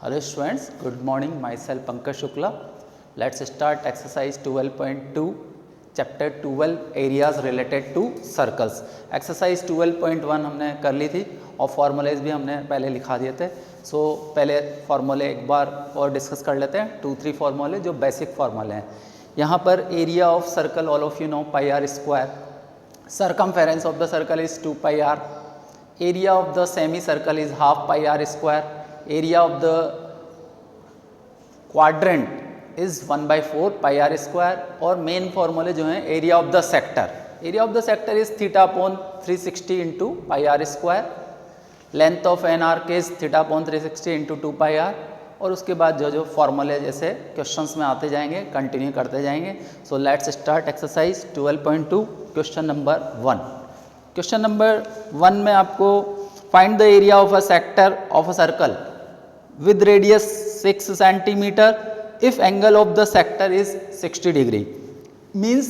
Hello students, good morning. Myself Pankaj Shukla. Let's start exercise 12.2, chapter 12 areas related to circles. Exercise 12.1 हमने कर ली थी और formulas भी हमने पहले लिखा दिए थे. सो पहले फॉर्मूले एक बार और डिस्कस कर लेते हैं. 2-3 फॉर्मूले जो बेसिक फॉर्मूले हैं. यहाँ पर area of circle all of you know pi are square. Circumference of the circle is 2 pi r. Area of the semicircle is half pi r square. Area of the quadrant is 1/4 pi r square. और main फॉर्मूले जो हैं area of the sector. Area of the sector is theta upon 360 into pi are square. Length of an arc is theta upon 360 into 2 pi r. और उसके बाद जो फॉर्मूले जैसे क्वेश्चंस में आते जाएंगे कंटिन्यू करते जाएंगे. So let's start exercise 12.2. Question number 1. Question number 1 में आपको find the area of a sector of a circle with radius 6 centimetre if angle of the sector is 60 degree. Means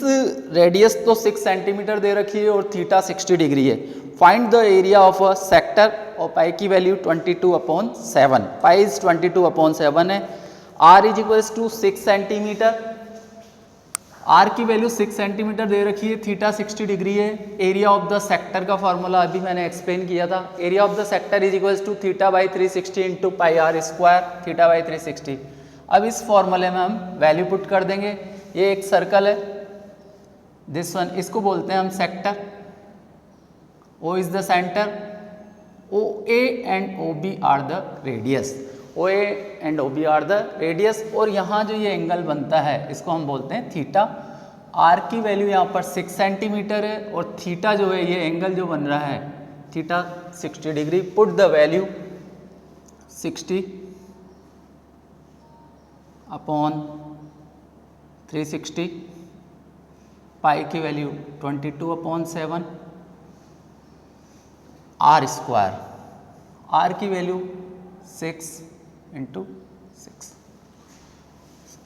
radius तो 6 centimetre दे रखी है और theta 60 degree है. Find the area of a sector और pi की value 22/7. Pi is 22/7 है. R is equals to 6 centimetre. R की वैल्यू 6 सेंटीमीटर दे रखी है. थीटा 60 डिग्री है. एरिया ऑफ द सेक्टर का फॉर्मूला अभी मैंने एक्सप्लेन किया था. Area of the sector is equals to theta by 360 into pi are square. Theta by 360. अब इस फॉर्मूले में हम वैल्यू पुट कर देंगे. ये एक सर्कल है, दिस वन, इसको बोलते हैं हम sector. O is the centre. O A and O B are the radius. O A and O B are the radius. और यहाँ जो ये एंगल बनता है इसको हम बोलते हैं थीटा. आर की वैल्यू यहाँ पर 6 सेंटीमीटर है और थीटा जो है ये एंगल जो बन रहा है theta 60 degree. Put the value 60 upon 360. Pi की वैल्यू 22/7. R square. आर की वैल्यू 6 इंटू 6.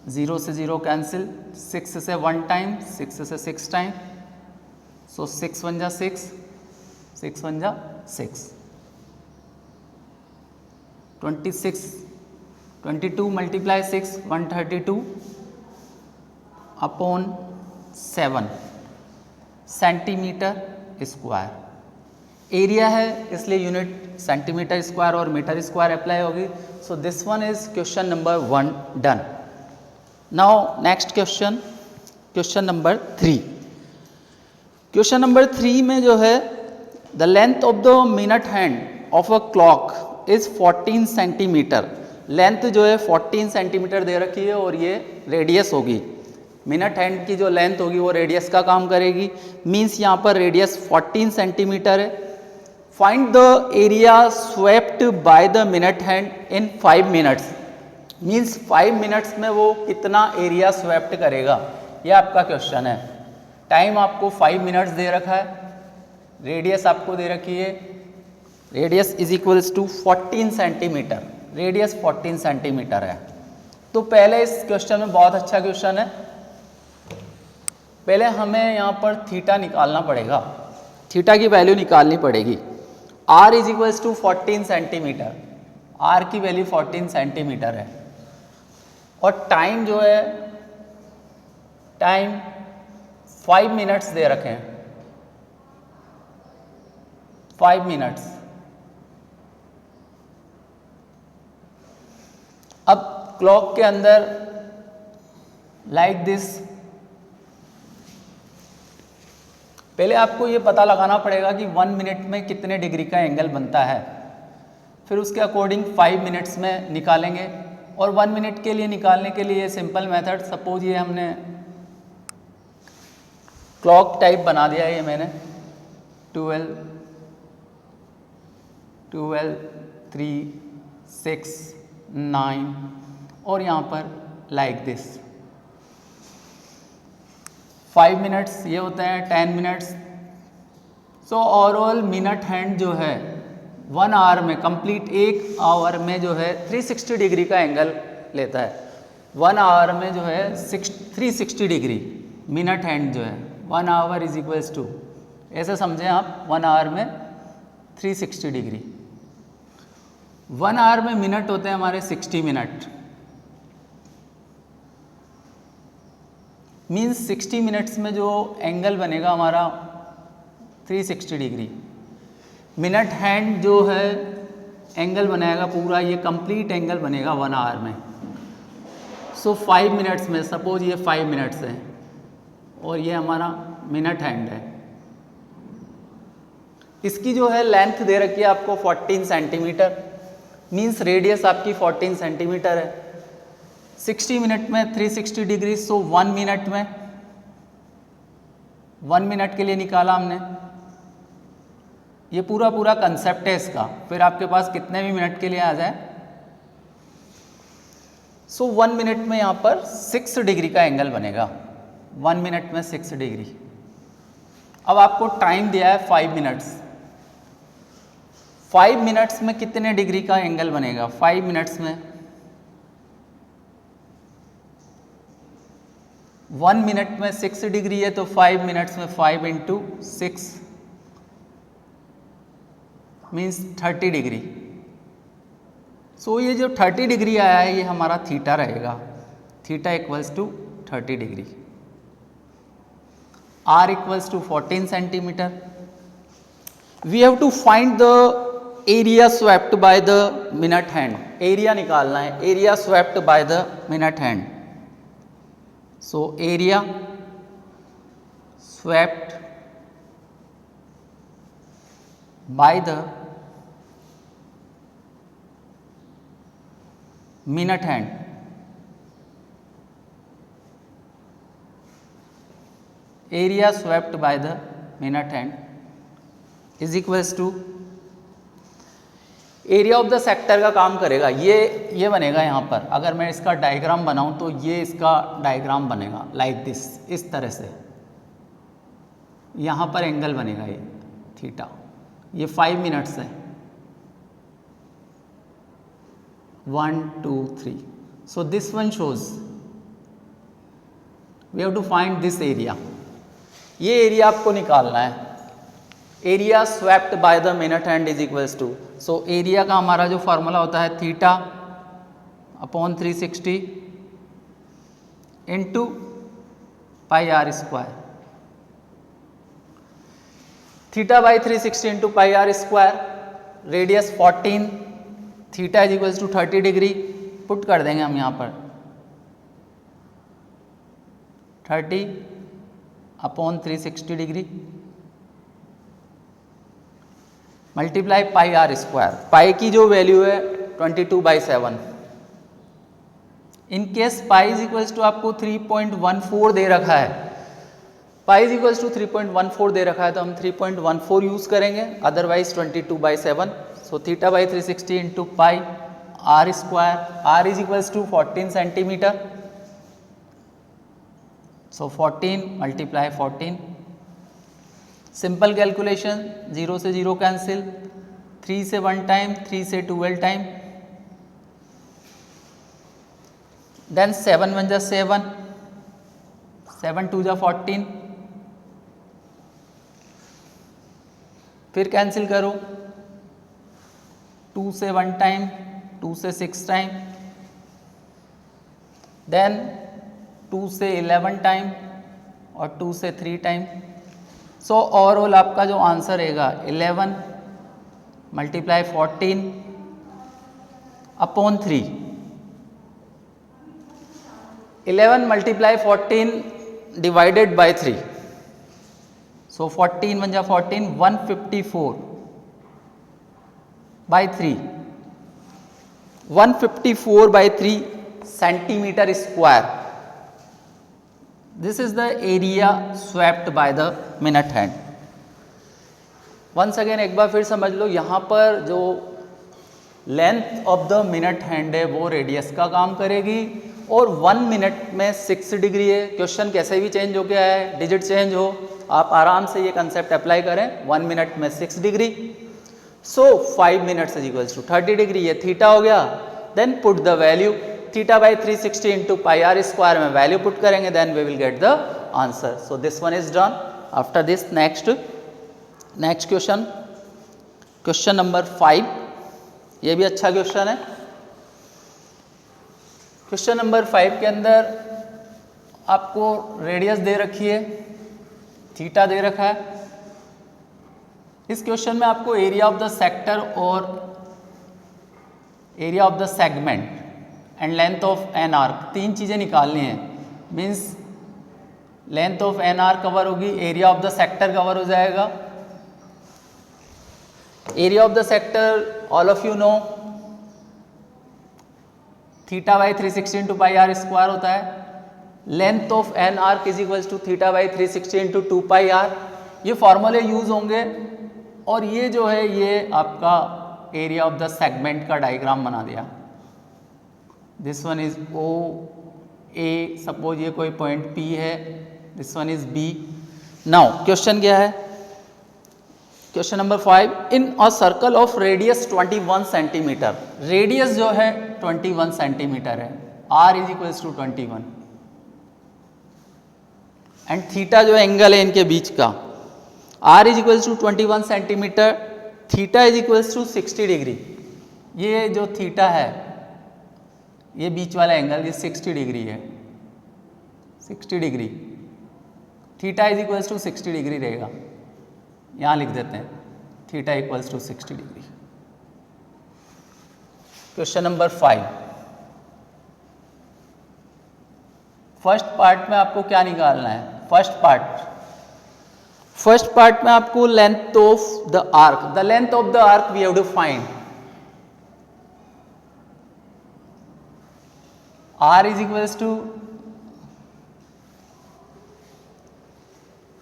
0 से 0 कैंसिल. 6 से 1 टाइम, 6 से 6 टाइम. सो 6 1 जा 6, 6 1 जा 6. 26, 22 multiply 6, 132 upon 7 centimetre square. Area है इसलिए यूनिट सेंटीमीटर स्क्वायर और मीटर स्क्वायर अप्लाई होगी. सो this one is question number 1 done. Now next question, question number 3. Question number 3 में जो है the length of the minute hand of a clock is 14 centimetre. Length जो है 14 centimetre दे रखी है और ये रेडियस होगी. मिनट हैंड की जो लेंथ होगी वो रेडियस का काम करेगी. मीन्स यहाँ पर रेडियस 14 सेंटीमीटर है. Find the area swept by the minute hand in 5 minutes. Means 5 minutes में वो कितना एरिया स्वेप्ट करेगा, ये आपका क्वेश्चन है. टाइम आपको 5 मिनट्स दे रखा है. रेडियस आपको दे रखी है. Radius is equals to 14 centimetre. Radius 14 centimetre है. तो पहले इस क्वेश्चन में बहुत अच्छा क्वेश्चन है. पहले हमें यहाँ पर थीटा निकालना पड़ेगा. थीटा की वैल्यू निकालनी पड़ेगी. R is equals to 14 centimetre. R की वैल्यू 14 सेंटीमीटर है. और टाइम जो है, टाइम 5 मिनट्स दे रखे हैं. 5 मिनट्स. अब क्लॉक के अंदर लाइक दिस, पहले आपको ये पता लगाना पड़ेगा कि 1 मिनट में कितने डिग्री का एंगल बनता है. फिर उसके अकॉर्डिंग 5 मिनट्स में निकालेंगे. और 1 मिनट के लिए निकालने के लिए सिंपल मेथड, सपोज ये हमने क्लॉक टाइप बना दिया है. ये मैंने 12, 3, 6, 9 और यहाँ पर लाइक दिस 5 मिनट्स ये होते हैं 10 minutes. So overall minute hand जो है 1 आवर में, कंप्लीट 1 आवर में जो है 360 डिग्री का एंगल लेता है. 1 आवर में जो है 360 डिग्री मिनट हैंड जो है. 1 आवर इज इक्वल्स टू, ऐसे समझें आप, 1 आवर में 360 डिग्री. 1 आवर में मिनट होते हैं हमारे 60 मिनट, मीन्स 60 मिनट्स में जो एंगल बनेगा हमारा 360 डिग्री। मिनट हैंड जो है एंगल बनाएगा पूरा, ये कंप्लीट एंगल बनेगा 1 आवर में। सो 5 मिनट्स में, सपोज ये 5 मिनट्स है और ये हमारा मिनट हैंड है, इसकी जो है लेंथ दे रखी है आपको 14 सेंटीमीटर, मीन्स रेडियस आपकी 14 सेंटीमीटर है। 60 मिनट में 360 डिग्री, सो 1 मिनट में, 1 मिनट के लिए निकाला हमने। ये पूरा कंसेप्ट है इसका, फिर आपके पास कितने भी मिनट के लिए आ जाए। सो 1 मिनट में यहाँ पर 6 डिग्री का एंगल बनेगा, 1 मिनट में 6 डिग्री। अब आपको टाइम दिया है 5 मिनट्स, 5 मिनट्स में कितने डिग्री का एंगल बनेगा? 5 मिनट्स में 1 मिनट में 6 डिग्री है, तो 5 मिनट्स में 5 इंटू 6 मीन्स 30 डिग्री। सो ये जो 30 डिग्री आया है ये हमारा थीटा रहेगा, theta equals to 30 degree. r equals to 14 centimetre. We have to find the area swept by the minute hand, area निकालना है, area swept by the minute hand. So area swept by the minute hand, area swept by the minute hand is equals to area of the sector का काम करेगा। ये बनेगा यहाँ पर, अगर मैं इसका डायग्राम बनाऊं तो ये इसका डायग्राम बनेगा लाइक दिस, इस तरह से। यहाँ पर एंगल बनेगा ये थीटा, ये 5 मिनट्स है, 1 2 3। So this one shows we have to find this area, ये एरिया आपको निकालना है। Area swept by the minute hand is equals to, so area का हमारा जो फॉर्मूला होता है theta upon 360 into pi are square, theta by 360 into pi are square, radius 14, theta is equals to 30 degree. Put कर देंगे हम यहाँ पर 30 upon 360 degree multiply pi are square. Pi की जो वैल्यू है 22/7। In case pi is equals to आपको 3.14 दे रखा है, पाई इज इक्वल्स टू 3.14 दे रखा है, तो हम 3.14 यूज करेंगे, otherwise 22/7। So theta by 360 into pi are square, r is equals to 14 centimetre. So 14 multiply 14, simple calculation, 0 से 0 कैंसिल, 3 से 1 टाइम, 3 से 12 टाइम, देन 7 1 जा 7, 7 2 जा 14, फिर कैंसिल करो, 2 से 1 टाइम, 2 से 6 टाइम, देन 2 से 11 टाइम और 2 से 3 टाइम। सो ओवरऑल आपका जो आंसर रहेगा 11 multiply 14 upon 3, 11 multiply 14 divided by 3, so 14 1 जा 14, 154 by 3, 154 by 3 centimetre square. This is the area swept by the minute hand. Once again एक बार फिर समझ लो, यहाँ पर जो length of the minute hand है वो रेडियस का काम करेगी, और 1 मिनट में 6 डिग्री है। क्वेश्चन कैसे भी चेंज हो गया है, डिजिट चेंज हो, आप आराम से ये कंसेप्ट अप्लाई करें। 1 मिनट में 6 degree, so 5 minutes is equals to 30 degree, ये थीटा हो गया। Then put the value, theta by 360 into pi are square में वैल्यू पुट करेंगे, then we will get the answer. So this one is done. After this next question, question number 5 ये भी अच्छा question है। Question number 5 के अंदर आपको radius दे रखी है, थीटा दे रखा है। इस क्वेश्चन में आपको एरिया ऑफ द सेक्टर और area of the segment and length of an arc, तीन चीज़ें निकालनी हैं। Means length of an arc cover होगी, area of the sector cover हो जाएगा। Area of the sector all of you know, theta by 360 into pi are square होता है। Length of an arc is equals to theta by 360 into 2 pi r. ये फॉर्मूले use होंगे। और ये जो है ये आपका एरिया ऑफ द सेगमेंट का डायग्राम बना दिया। This one is O A, suppose ये कोई पॉइंट P है, this one is B। Now question क्या है, question number 5, in a circle of radius 21 centimetre, radius जो है 21 सेंटीमीटर है, R is equals to 21 and theta जो एंगल है इनके बीच का, R is equals to 21 centimetre, theta is equals to 60 degree. ये जो थीटा है, ये बीच वाला एंगल ये 60 डिग्री है, 60 degree, theta is equals to 60 degree रहेगा। यहाँ लिख देते हैं theta equals to 60 degree. Question number 5, first part में आपको क्या निकालना है? फर्स्ट पार्ट में आपको length of the arc, the length of the arc we have to find. R is equals to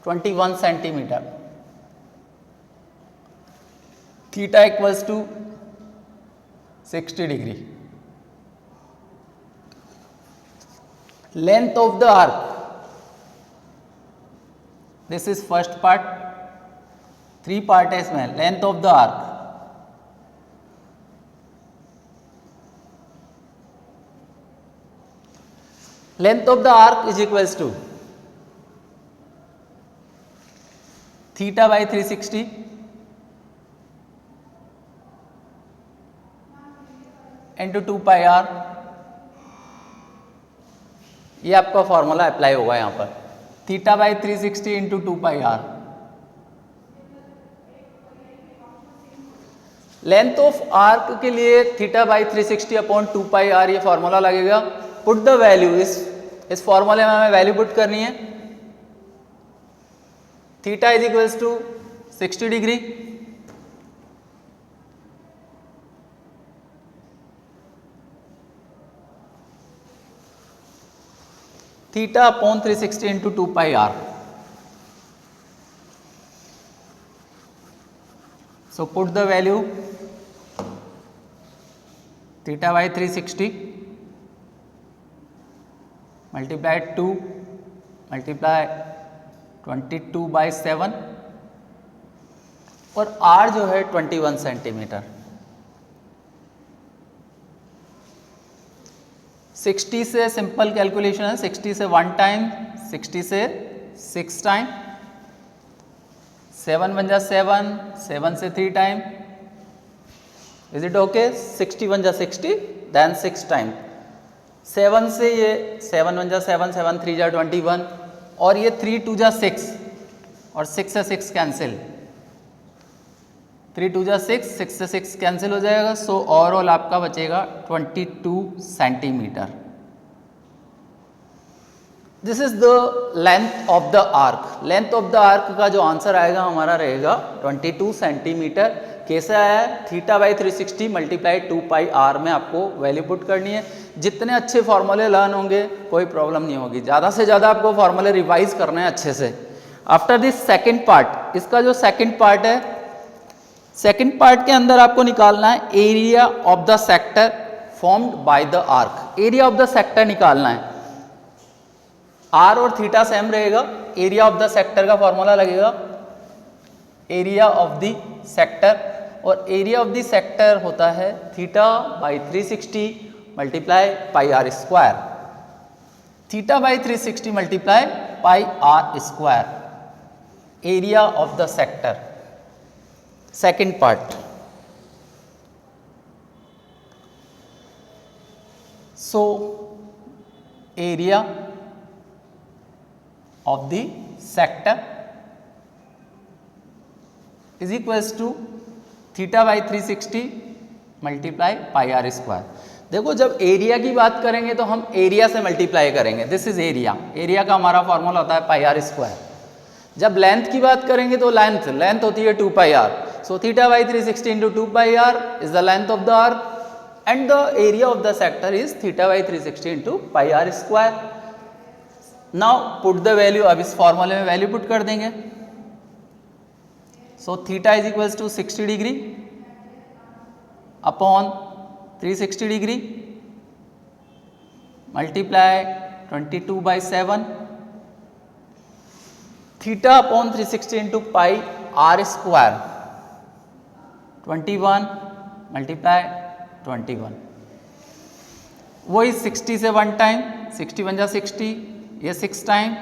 21 centimetre, theta equals to 60 degree. Length of the arc, this is first part, 3 part है इसमें। Length of the arc, length of the arc is equals to theta by 360 into 2 pi r. ये आपका formula apply होगा यहाँ पर, theta by 360 into 2 pi r. Length of arc के लिए theta by 360 upon 2 pi r ये formula लगेगा। Put the value, इस फॉर्मूले में हमें वैल्यू पुट करनी है। Theta is equals to 60 degree, theta upon 360 into 2 pi r. So put the value, theta by 360 multiply 2 multiply 22 by 7 और R जो है 21 सेंटीमीटर। 60 से सिंपल कैलकुलेशन है, 60 से 1 टाइम, 60 से 6 टाइम, 7 बन जा 7, 7 से 3 टाइम। Is it okay? 60 बन जा 60, देन 6 टाइम। 7 से ये 7 बन जा 7, 7 3 जा 21 और ये 3 2 जा 6 और 6 से 6 कैंसिल, 3 2 जा 6, 6 से 6 कैंसिल हो जाएगा। सो ओवरऑल आपका बचेगा 22 centimetre. This is the length of the arc. Length of the arc का जो आंसर आएगा हमारा रहेगा 22 सेंटीमीटर। कैसे आया है? Theta by 360 multiply 2 pi r में आपको वैल्यू पुट करनी है। जितने अच्छे फॉर्मूले लर्न होंगे कोई प्रॉब्लम नहीं होगी। ज़्यादा से ज़्यादा आपको फॉर्मूले रिवाइज करने हैं अच्छे से। आफ्टर दिस सेकंड पार्ट, इसका जो सेकंड पार्ट है, सेकंड पार्ट के अंदर आपको निकालना है area of the sector formed by the arc. Area of the sector निकालना है। आर और थीटा सेम रहेगा। एरिया ऑफ द सेक्टर का फॉर्मूला लगेगा एरिया ऑफ द सेक्टर, और एरिया ऑफ द सेक्टर होता है theta by 360 multiply pi are square. Theta by 360 multiply pi are square, area of the sector. Second part, so area of the sector is equals to theta by 360 multiply pi are square. देखो जब area की बात करेंगे तो हम area से multiply करेंगे, this is area, area का हमारा फॉर्मूला होता है पाई आर स्क्वायर। जब लेंथ की बात करेंगे तो लेंथ होती है 2 pi r, so theta by 360 into 2 pi r is the length of the arc and the area of the sector is theta by 360 into pi are square. Now put the value, अब इस फॉर्मूले में value put कर देंगे। So theta is equals to 60 degree upon 360 degree multiply 22/7 theta upon 360 into pi are square 21 multiply 21, वही 60 से 1 time, 60 बन जा 60, ये 6 टाइम,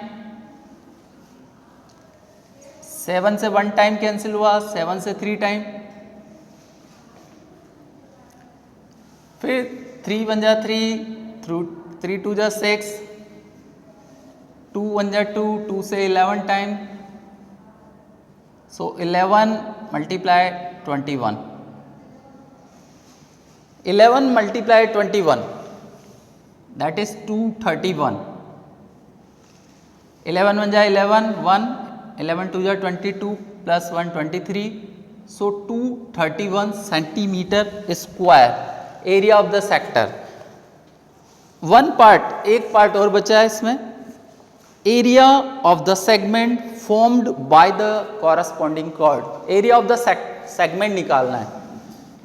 7 से 1 टाइम कैंसिल हुआ, 7 से 3 टाइम, फिर 3 बन जा 3, 3 2 जा 6, 2 1 जा 2, 2 से 11 time, so 11 multiply 21, 11 multiply 21 that is 231, 11 बन जा 11, 1, 11 2 जा 22 plus 1 23, so 231 centimetre square area of the sector. One part, एक पार्ट और बचा है इसमें, area of the segment formed by the corresponding chord. Area of the segment निकालना है,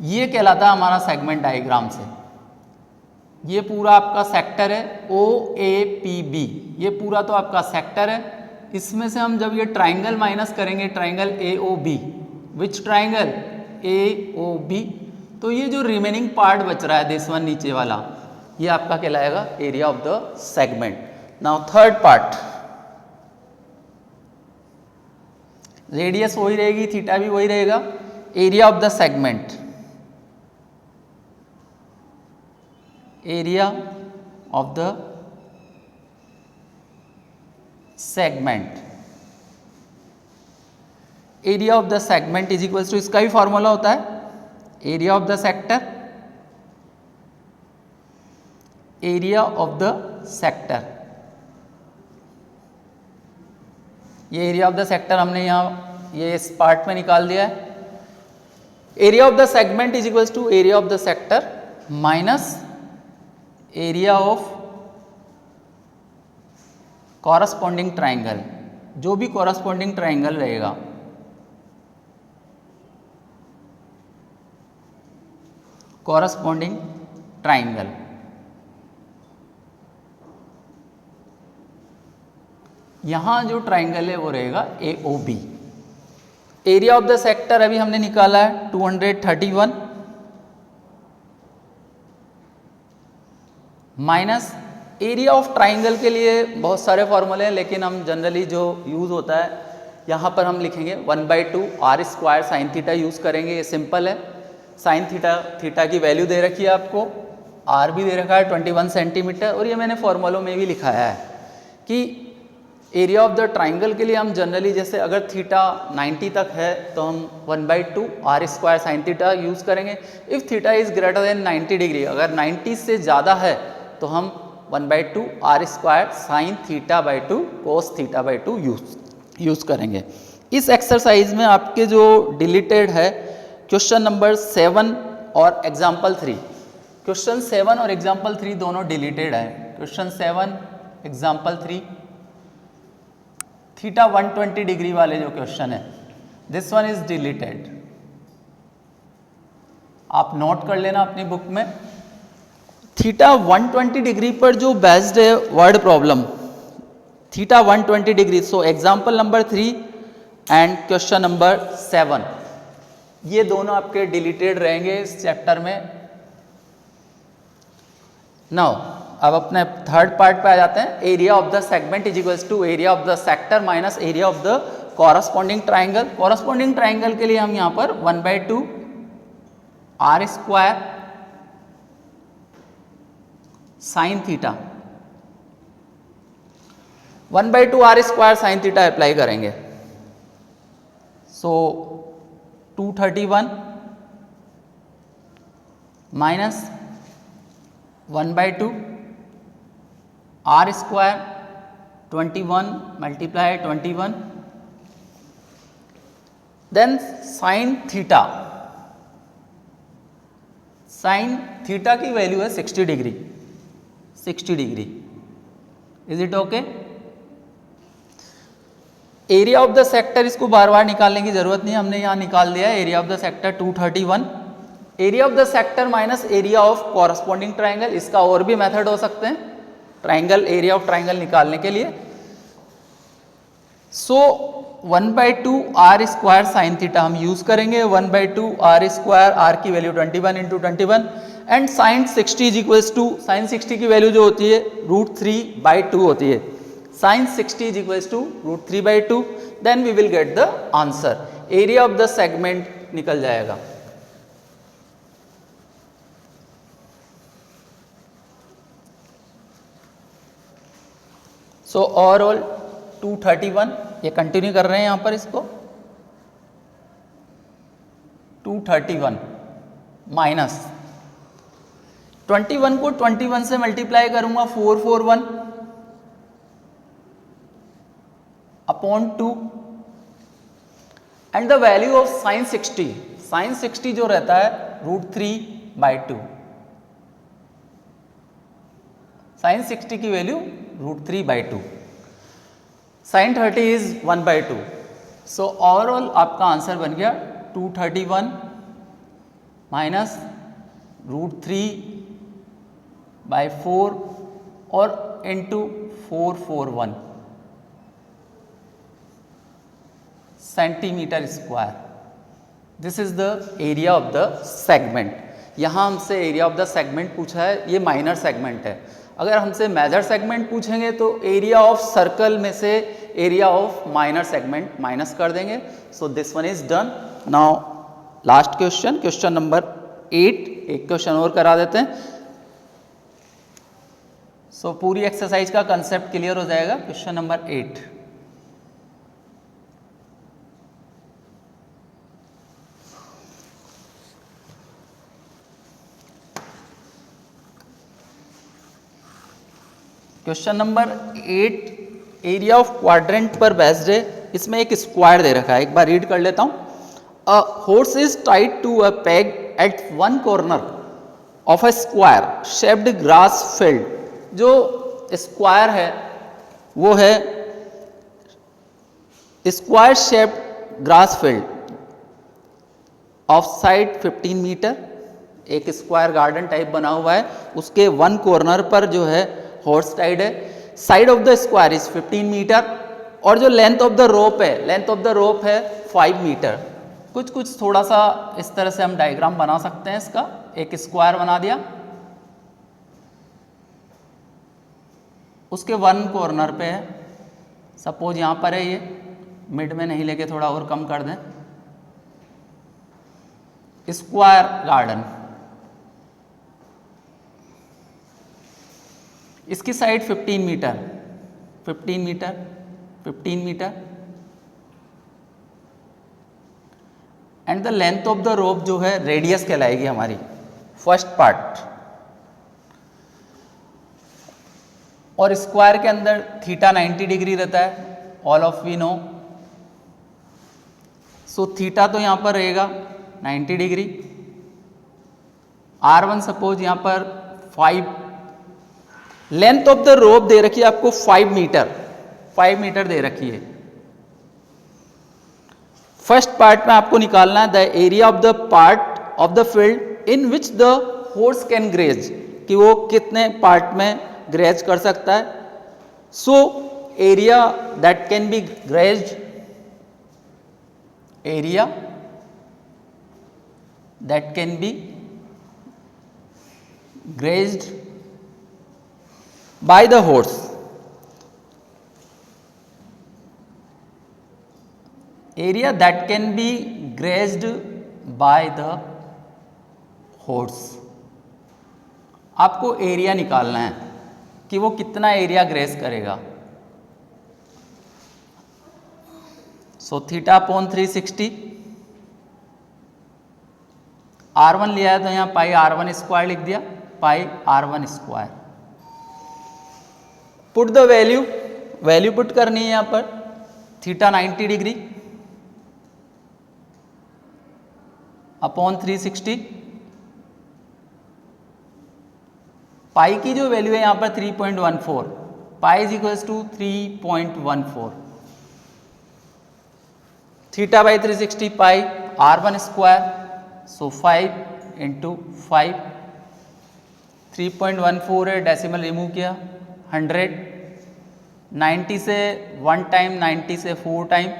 ये कहलाता है हमारा सेगमेंट डायग्राम से। ये पूरा आपका सेक्टर है OAPB, ये पूरा तो आपका सेक्टर है। इसमें से हम जब ये ट्राइंगल माइनस करेंगे, ट्राइंगल AOB, विच ट्राइंगल AOB, तो ये जो रिमेनिंग पार्ट बच रहा है दिस वन नीचे वाला, ये आपका कहलाएगा area of the segment. Now third part, radius वही रहेगी, थीटा भी वही रहेगा, area of the segment, area of the segment, area of the segment is equals to, इसका भी फॉर्मूला होता है area of the sector, area of the sector, ये एरिया ऑफ द सेक्टर हमने यहाँ ये इस पार्ट में निकाल दिया है। Area of the segment is equals to area of the sector minus area of corresponding triangle, जो भी कॉरस्पॉन्डिंग ट्राइंगल रहेगा, कॉरस्पॉन्डिंग ट्राइंगल, यहां जो ट्राइंगल है वो रहेगा AOB। Area of the sector अभी हमने निकाला है 231 माइनस एरिया ऑफ ट्राइंगल के लिए बहुत सारे फॉर्मूले हैं, लेकिन हम जनरली जो यूज़ होता है यहाँ पर हम लिखेंगे 1/2 are square sine theta use करेंगे। ये सिंपल है, साइन थीटा की वैल्यू दे रखी है आपको, आर भी दे रखा है 21 सेंटीमीटर, और ये मैंने फॉर्मूलों में भी लिखाया है कि एरिया ऑफ द ट्राइंगल के लिए हम जनरली जैसे अगर थीटा 90 तक है तो हम 1/2 are square sine theta use करेंगे। If theta is greater than 90 degree, अगर 90 से ज़्यादा है तो हम 1/2 are square sine theta by 2 cos theta by 2 use करेंगे। इस एक्सरसाइज में आपके जो डिलीटेड है क्वेश्चन नंबर 7 और एग्जाम्पल 3, क्वेश्चन 7 और एग्जाम्पल 3 दोनों डिलीटेड है। क्वेश्चन 7 एग्जाम्पल 3 थीटा 120 डिग्री वाले जो क्वेश्चन है, दिस वन इज डिलीटेड, आप नोट कर लेना अपनी बुक में। थीटा 120 डिग्री पर जो बेस्ड है word problem, theta 120 degree, so example number 3 and question number 7, ये दोनों आपके डिलीटेड रहेंगे इस चैप्टर में। नाउ अब अपने थर्ड पार्ट पे आ जाते हैं। Area of the segment is equals to area of the sector minus area of the corresponding triangle. Corresponding triangle के लिए हम यहाँ पर 1/2 are square sine theta 1/2 are square sine theta apply करेंगे। So 231 minus 1/2 are square 21 multiply 21 then sine theta की value है 60 degree. Is it okay? Area of the sector इसको बार बार निकालने की जरूरत नहीं, हमने यहां निकाल दिया है। Area of the sector 231, area of the sector minus area of corresponding triangle. इसका और भी मेथड हो सकते हैं ट्राइंगल, एरिया ऑफ ट्राइंगल निकालने के लिए। So 1/2 are square sine theta हम यूज करेंगे। 1/2 आर स्क्वायर, आर की value 21 into 21 and sine 60 is equals to, sine 60 की वैल्यू जो होती है √3/2 होती है। Sine 60 is equals to √3/2, then we will get the answer. Area of the segment निकल जाएगा। सो ओवरऑल 231, ये कंटिन्यू कर रहे हैं यहां पर इसको। 231 माइनस 21 को 21 से मल्टीप्लाई करूंगा 441 upon 2 and the value of sine 60, sine 60 जो रहता है √3/2, साइन 60 की value √3/2, sine 30 is 1/2। So overall आपका आंसर बन गया 231 माइनस √3/4 और into 441 centimetre square. This is the area of the segment. यहाँ हमसे एरिया ऑफ द सेगमेंट पूछा है, ये माइनर सेगमेंट है। अगर हमसे मेजर सेगमेंट पूछेंगे तो एरिया ऑफ सर्कल में से area of minor segment minus कर देंगे। सो this one is done. Now last question, question number 8, एक क्वेश्चन और करा देते हैं। सो पूरी एक्सरसाइज का कंसेप्ट क्लियर हो जाएगा। Question number 8, question number 8 area of quadrant पर बेस्ड है। इसमें एक स्क्वायर दे रखा है, एक बार रीड कर लेता हूं। A horse is tied to a peg at one corner of a square shaped grass field. जो स्क्वायर है वो है square shaped grass field of side 15 metre. एक स्क्वायर गार्डन टाइप बना हुआ है, उसके वन कॉर्नर पर जो है हॉर्स टाइड है। Side of the square is 15 metre और जो लेंथ ऑफ द रोप है, लेंथ ऑफ द रोप है 5 मीटर। कुछ थोड़ा सा इस तरह से हम डायग्राम बना सकते हैं इसका। एक स्क्वायर बना दिया, उसके वन कॉर्नर पे है, सपोज यहां पर है, ये मिड में नहीं लेके थोड़ा और कम कर दें। स्क्वायर गार्डन, इसकी side 15 metre, 15 metre, 15 metre and the length of the rope जो है रेडियस कहलाएगी हमारी फर्स्ट पार्ट। और स्क्वायर के अंदर थीटा 90 डिग्री रहता है, all of we know. So theta तो यहां पर रहेगा 90 डिग्री। R1 सपोज यहां पर 5, लेंथ ऑफ द रोप दे रखी है आपको 5 मीटर, 5 मीटर दे रखी है। फर्स्ट पार्ट में आपको निकालना है the area of the part of the field in which the horse can graze, कि वो कितने पार्ट में ग्रेज कर सकता है। So area that can be grazed, area that can be grazed by the horse, area that can be grazed by the horse। आपको area निकालना है कि वो कितना एरिया ग्रेस करेगा। सो थीटा अपॉन 360, R1 लिया है तो यहाँ पाई R1 स्क्वायर लिख दिया, पाई R1 square. Put the value put करनी है यहाँ पर, थीटा 90 डिग्री अपॉन 360, पाई की जो वैल्यू है यहाँ पर 3.14, pi is equals to 3.14, theta by 360 pi R1 square, so 5 into 5, 3.14 है, डेसिमल रिमूव किया, 100, 90 से 1 टाइम, 90 से 4 टाइम,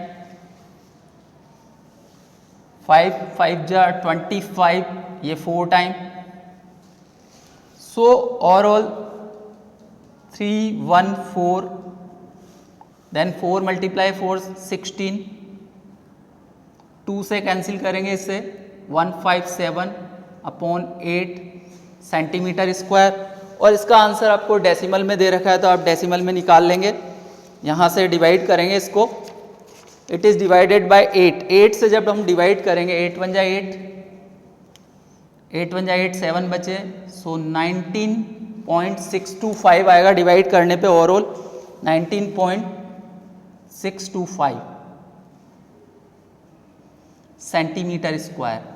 5 5 जा 25, ये 4 time, so overall 314, then 4 multiply 4 16, 2 से कैंसिल करेंगे इससे, 157 अपॉन 8 सेंटीमीटर स्क्वायर। और इसका आंसर आपको डेसिमल में दे रखा है तो आप डेसिमल में निकाल लेंगे, यहाँ से डिवाइड करेंगे इसको, इट इज़ डिवाइडेड बाय 8, 8 से जब हम डिवाइड करेंगे 8 1 जा 8, 8 1 जा 8, 7 बचे, सो 19.625 आएगा डिवाइड करने पे, overall 19.625 centimetre square.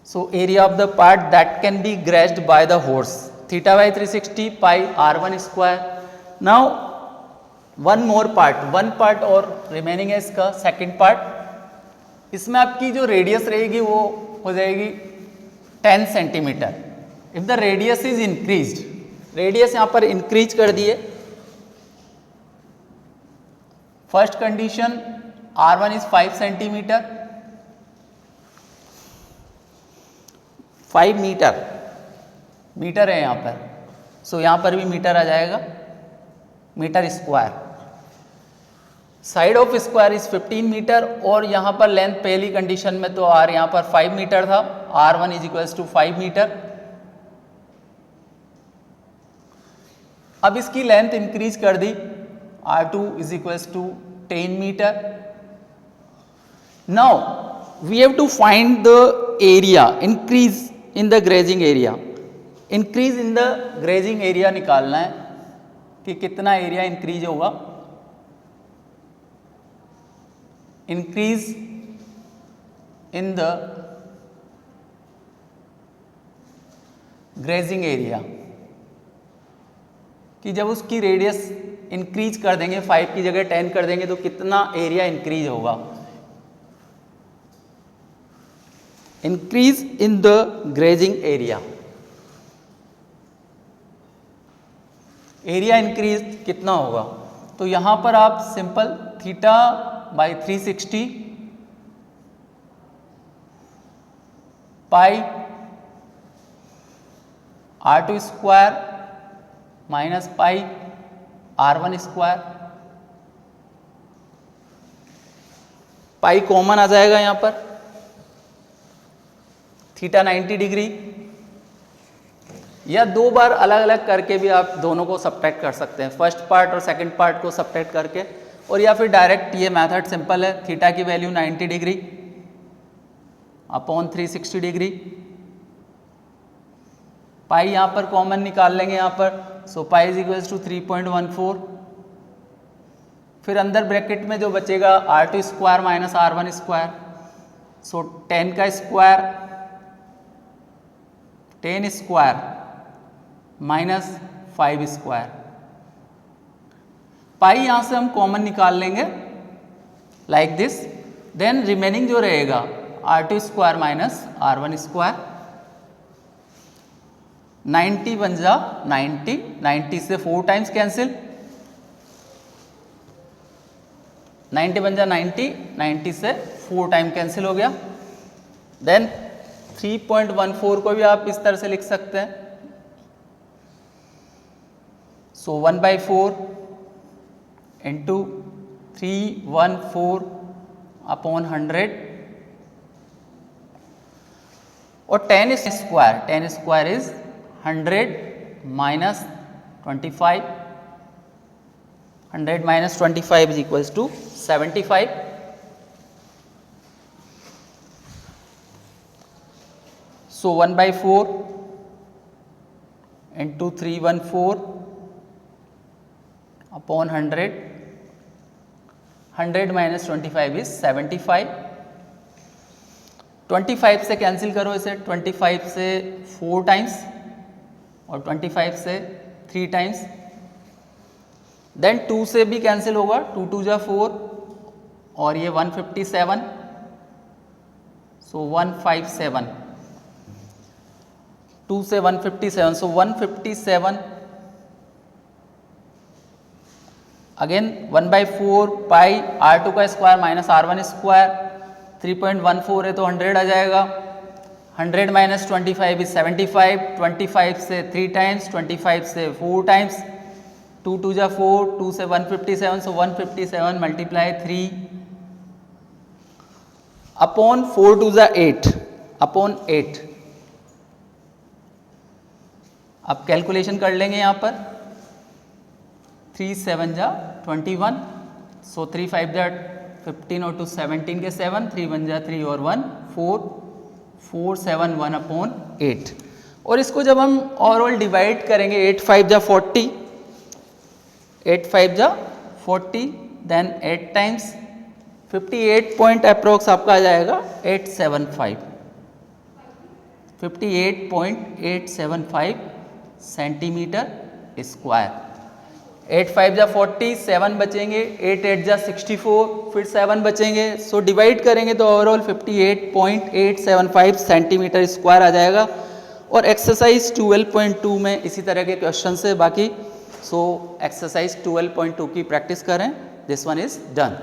So area of the part that can be grasped by the horse, theta by 360 pi R1 square. Now one more part और remaining है इसका second part। इसमें आपकी जो रेडियस रहेगी वो हो जाएगी 10 centimetre. If the radius is increased, radius यहाँ पर इंक्रीज कर दिए, first condition R1 is 5 centimetre, 5 metre है यहाँ पर, सो यहाँ पर भी मीटर आ जाएगा, metre square. Side of square is 15 metre, और यहाँ पर लेंथ पहली कंडीशन में तो आर यहाँ पर 5 मीटर था, R1 is equals to 5 metre. अब इसकी लेंथ इंक्रीज कर दी, R2 is equals to 10 metre. Now we have to find the area increase in the grazing area. Increase in the grazing area निकालना है कि कितना एरिया इंक्रीज होगा। Increase in the grazing area, कि जब उसकी रेडियस इंक्रीज कर देंगे, 5 की जगह 10 कर देंगे तो कितना एरिया इंक्रीज होगा। Increase in the grazing area, area increase कितना होगा, तो यहां पर आप simple theta by 360 pi R2 square minus pi R1 square, pi common आ जाएगा यहाँ पर, थीटा 90 डिग्री, या दो बार अलग अलग करके भी आप दोनों को सब्ट्रैक्ट कर सकते हैं, फर्स्ट पार्ट और सेकंड पार्ट को सब्ट्रैक्ट करके, और या फिर डायरेक्ट, ये मेथड सिंपल है, थीटा की वैल्यू 90 डिग्री अपॉन 360 डिग्री, पाई यहाँ पर कॉमन निकाल लेंगे यहाँ पर, सो पाई इज इक्वल्स टू 3.14, फिर अंदर ब्रैकेट में जो बचेगा R2 square minus R1 square, सो 10 का स्क्वायर 10 स्क्वायर माइनस 5 स्क्वायर, पाई यहां से हम कॉमन निकाल लेंगे लाइक दिस, देन रिमेनिंग जो रहेगा R2 square minus R1 square, 90 बन जा 90, 90 से 4 टाइम्स कैंसिल, 90 बन जा 90, 90 से 4 टाइम कैंसिल हो गया, देन 3.14 को भी आप इस तरह से लिख सकते हैं, सो 1/4 इंटू 314 अपॉन 100, और 10 square is 100 minus 25, 100 minus 25 is equals to 75. So 1 by 4 into 314 upon 100, 100 minus 25 is 75. 25 से कैंसिल करो इसे, 25 से 4 टाइम्स और 25 से 3 टाइम्स, देन 2 से भी कैंसिल होगा, 2 2 जा 4 और ये 157, सो 157, 2 से 157, सो 157 अगेन 1 by 4 पाई r2 का स्क्वायर माइनस r1 स्क्वायर, 3.14 है तो 100 आ जाएगा, 100 माइनस 25 इज 75, 25 से 3 टाइम्स, 25 से 4 टाइम्स, 2 2 जा 4, 2 से 157, सो 157 मल्टीप्लाई 3 अपॉन 4 2 जा 8 अपॉन 8। अब कैलकुलेशन कर लेंगे यहाँ पर, 3 7 जा 21, सो 3 5 जा 15 और 2 17 के 7, 3 1 जा 3 और 1 4, 4 7 1 अपॉन 8। और इसको जब हम ओवरऑल डिवाइड करेंगे, 8 5 जा 40, 8 5 जा 40, देन 8 टाइम्स 58 पॉइंट अप्रोक्स आपका आ जाएगा 875, 58.875 सेंटीमीटर स्क्वायर। 8 5 जा 40, 7 बचेंगे, 8 8 जा 64, फिर 7 बचेंगे, सो डिवाइड करेंगे तो ओवरऑल 58.875 सेंटीमीटर स्क्वायर आ जाएगा। और एक्सरसाइज 12.2 में इसी तरह के क्वेश्चन है बाकी, सो एक्सरसाइज 12.2 की प्रैक्टिस करें। This one is done.